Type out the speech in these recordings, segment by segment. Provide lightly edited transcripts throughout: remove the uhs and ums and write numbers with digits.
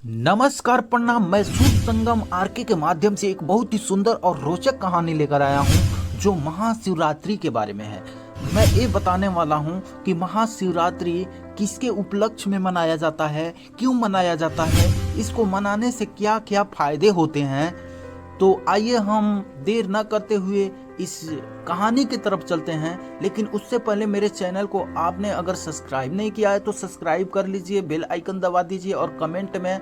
नमस्कार प्रणाम। मैं सूद संगम आरके के माध्यम से एक बहुत ही सुंदर और रोचक कहानी लेकर आया हूँ जो महाशिवरात्रि के बारे में है। मैं ये बताने वाला हूँ कि महाशिवरात्रि किसके उपलक्ष्य में मनाया जाता है, क्यों मनाया जाता है, इसको मनाने से क्या क्या फायदे होते हैं। तो आइए हम देर न करते हुए इस कहानी की तरफ चलते हैं। लेकिन उससे पहले मेरे चैनल को आपने अगर सब्सक्राइब नहीं किया है तो सब्सक्राइब कर लीजिए, बेल आइकन दबा दीजिए और कमेंट में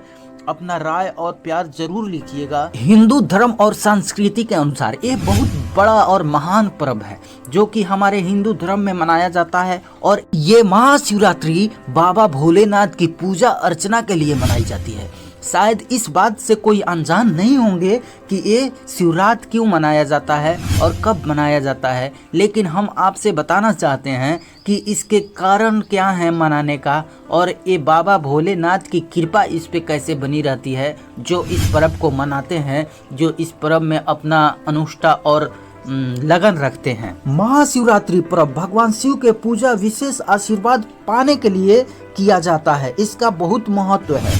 अपना राय और प्यार जरूर लिखिएगा। हिंदू धर्म और संस्कृति के अनुसार ये बहुत बड़ा और महान पर्व है जो कि हमारे हिंदू धर्म में मनाया जाता है। और ये महाशिवरात्रि बाबा भोलेनाथ की पूजा अर्चना के लिए मनाई जाती है। शायद इस बात से कोई अनजान नहीं होंगे कि ये शिवरात्रि क्यों मनाया जाता है और कब मनाया जाता है, लेकिन हम आपसे बताना चाहते हैं कि इसके कारण क्या है मनाने का और ये बाबा भोलेनाथ की कृपा इस पे कैसे बनी रहती है जो इस पर्व को मनाते हैं, जो इस पर्व में अपना अनुष्ठा और लगन रखते हैं। महाशिवरात्रि पर्व भगवान शिव के पूजा विशेष आशीर्वाद पाने के लिए किया जाता है। इसका बहुत महत्व है।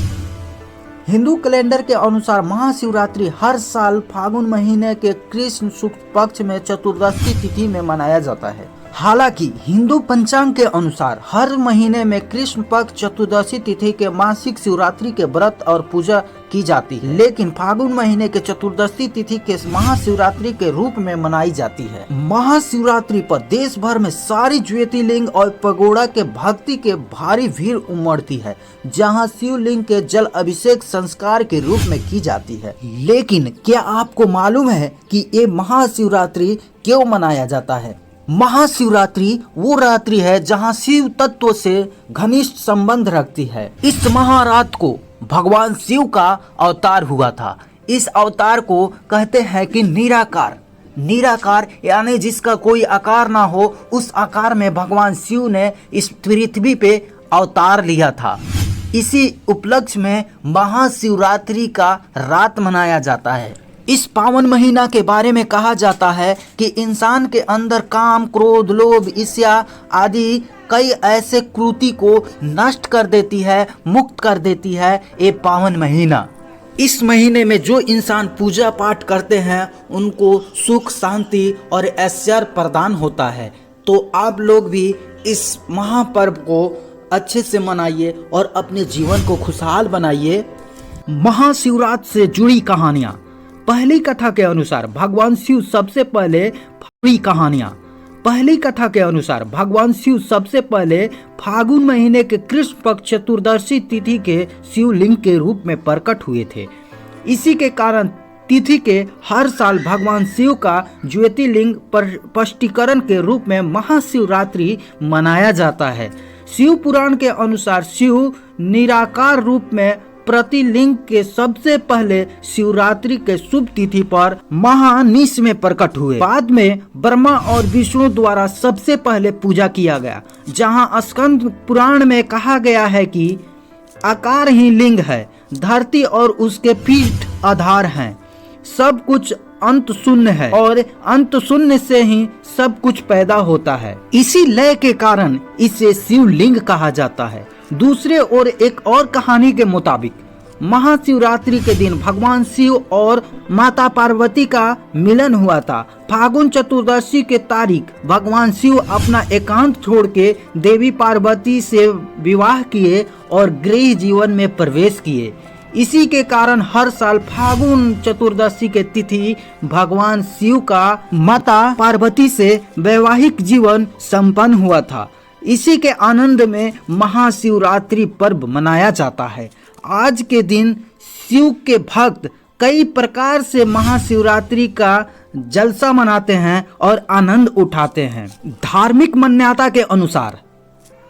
हिंदू कैलेंडर के अनुसार महाशिवरात्रि हर साल फागुन महीने के कृष्ण शुक्ल पक्ष में चतुर्दशी तिथि में मनाया जाता है। हालांकि हिंदू पंचांग के अनुसार हर महीने में कृष्ण पक्ष चतुर्दशी तिथि के मासिक शिवरात्रि के व्रत और पूजा की जाती है, लेकिन फागुन महीने के चतुर्दशी तिथि के महाशिवरात्रि के रूप में मनाई जाती है। महाशिवरात्रि पर देश भर में सारी ज्योतिर्लिंग और पगोड़ा के भक्ति के भारी भीड़ उमड़ती है, जहां शिवलिंग के जल अभिषेक संस्कार के रूप में की जाती है। लेकिन क्या आपको मालूम है कि ये महाशिवरात्रि क्यों मनाया जाता है? महाशिवरात्रि वो रात्रि है जहां शिव तत्व से घनिष्ठ संबंध रखती है। इस महारात को भगवान शिव का अवतार हुआ था। इस अवतार को कहते हैं कि निराकार। निराकार यानी जिसका कोई आकार ना हो, उस आकार में भगवान शिव ने इस पृथ्वी पे अवतार लिया था। इसी उपलक्ष्य में महाशिवरात्रि का रात मनाया जाता है। इस पावन महीना के बारे में कहा जाता है कि इंसान के अंदर काम, क्रोध, लोभ, ईर्ष्या आदि कई ऐसे कृति को नष्ट कर देती है, मुक्त कर देती है ये पावन महीना। इस महीने में जो इंसान पूजा पाठ करते हैं उनको सुख, शांति और ऐश्वर्य प्रदान होता है। तो आप लोग भी इस महापर्व को अच्छे से मनाइए और अपने जीवन को खुशहाल बनाइए। महाशिवरात्रि से जुड़ी कहानियां। पहली कथा के अनुसार भगवान शिव सबसे पहले फागुन महीने के कृष्ण पक्ष चतुर्दशी तिथि के शिवलिंग के रूप में प्रकट हुए थे। इसी के कारण तिथि के हर साल भगवान शिव का ज्योतिर्लिंग स्पष्टीकरण के रूप में महाशिवरात्रि मनाया जाता है। शिव पुराण के अनुसार शिव निराकार रूप में प्रतिलिंग के सबसे पहले शिवरात्रि के शुभ तिथि पर महानिश में प्रकट हुए। बाद में ब्रह्मा और विष्णु द्वारा सबसे पहले पूजा किया गया, जहां स्कंद पुराण में कहा गया है कि आकार ही लिंग है, धरती और उसके पीठ आधार हैं, सब कुछ अंत शून्य है और अंत शून्य से ही सब कुछ पैदा होता है। इसी लय के कारण इसे शिवलिंग कहा जाता है। दूसरे ओर एक और कहानी के मुताबिक महाशिवरात्रि के दिन भगवान शिव और माता पार्वती का मिलन हुआ था। फागुन चतुर्दशी के तारीख भगवान शिव अपना एकांत छोड़ के देवी पार्वती से विवाह किए और गृह जीवन में प्रवेश किए। इसी के कारण हर साल फागुन चतुर्दशी के तिथि भगवान शिव का माता पार्वती से वैवाहिक जीवन संपन्न हुआ था। इसी के आनंद में महाशिवरात्रि पर्व मनाया जाता है। आज के दिन शिव के भक्त कई प्रकार से महाशिवरात्रि का जलसा मनाते हैं और आनंद उठाते हैं। धार्मिक मान्यता के अनुसार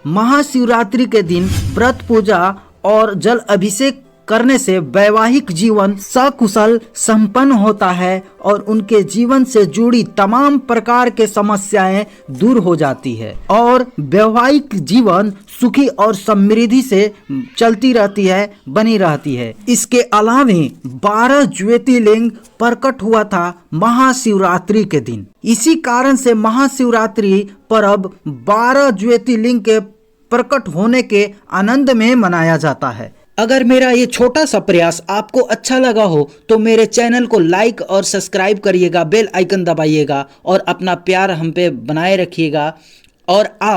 महाशिवरात्रि के दिन व्रत, पूजा और जल अभिषेक करने से वैवाहिक जीवन सकुशल संपन्न होता है और उनके जीवन से जुड़ी तमाम प्रकार के समस्याएं दूर हो जाती है और वैवाहिक जीवन सुखी और समृद्धि से चलती रहती है, बनी रहती है। इसके अलावा 12 ज्योतिर्लिंग प्रकट हुआ था महाशिवरात्रि के दिन। इसी कारण से महाशिवरात्रि पर्व 12 ज्योतिर्लिंग के प्रकट होने के आनंद में मनाया जाता है। अगर मेरा ये छोटा सा प्रयास आपको अच्छा लगा हो तो मेरे चैनल को लाइक और सब्सक्राइब करिएगा, बेल आइकन दबाइएगा और अपना प्यार हम पे बनाए रखिएगा। और आप